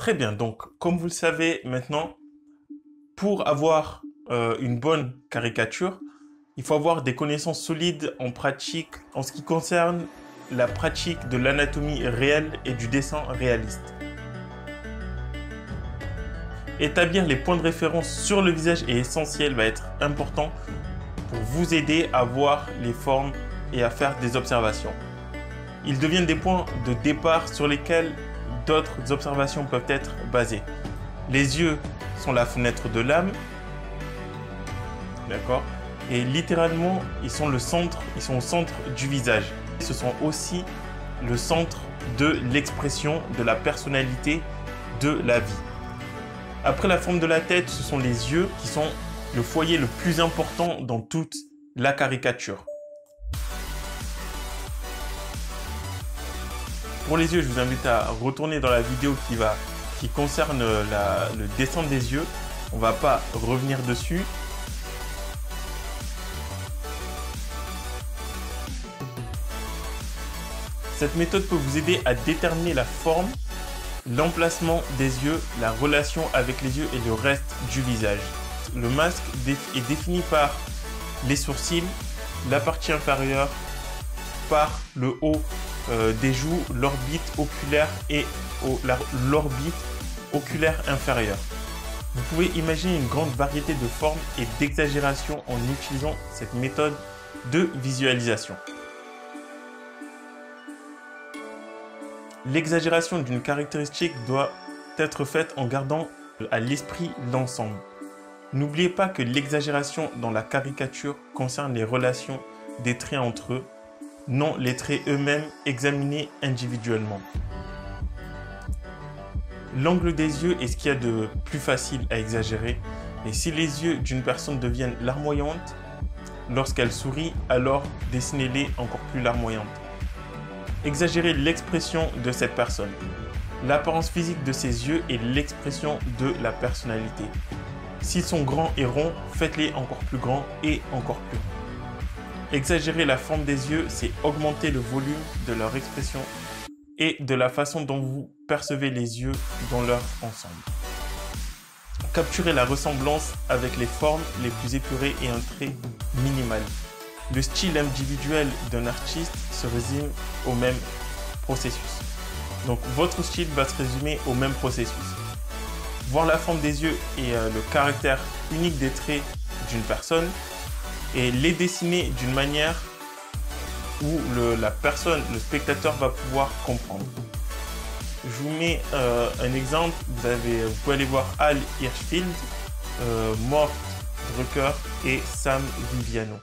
Très bien, donc comme vous le savez maintenant, pour avoir une bonne caricature, il faut avoir des connaissances solides en pratique en ce qui concerne la pratique de l'anatomie réelle et du dessin réaliste. Établir les points de référence sur le visage est essentiel, va être important pour vous aider à voir les formes et à faire des observations. Ils deviennent des points de départ sur lesquels d'autres observations peuvent être basées. Les yeux sont la fenêtre de l'âme, d'accord? Et littéralement, ils sont au centre du visage. Ce sont aussi le centre de l'expression, de la personnalité, de la vie. Après la forme de la tête, ce sont les yeux qui sont le foyer le plus important dans toute la caricature. Pour les yeux, je vous invite à retourner dans la vidéo qui concerne le dessin des yeux. On ne va pas revenir dessus. Cette méthode peut vous aider à déterminer la forme, l'emplacement des yeux, la relation avec les yeux et le reste du visage. Le masque est défini par les sourcils, la partie inférieure, par le haut des joues, l'orbite oculaire et l'orbite oculaire inférieure. Vous pouvez imaginer une grande variété de formes et d'exagérations en utilisant cette méthode de visualisation. L'exagération d'une caractéristique doit être faite en gardant à l'esprit l'ensemble. N'oubliez pas que l'exagération dans la caricature concerne les relations des traits entre eux, non les traits eux-mêmes examinés individuellement. L'angle des yeux est ce qu'il y a de plus facile à exagérer, et si les yeux d'une personne deviennent larmoyantes, lorsqu'elle sourit, alors dessinez-les encore plus larmoyantes. Exagérez l'expression de cette personne. L'apparence physique de ses yeux est l'expression de la personnalité. S'ils sont grands et ronds, faites-les encore plus grands et encore plus ronds. Exagérer la forme des yeux, c'est augmenter le volume de leur expression et de la façon dont vous percevez les yeux dans leur ensemble. Capturez la ressemblance avec les formes les plus épurées et un trait minimal. Le style individuel d'un artiste se résume au même processus. Donc votre style va se résumer au même processus. Voir la forme des yeux et le caractère unique des traits d'une personne et les dessiner d'une manière où le spectateur va pouvoir comprendre. Je vous mets un exemple. Vous pouvez aller voir Hal Hirschfeld, Mort Drucker et Sam Viviano.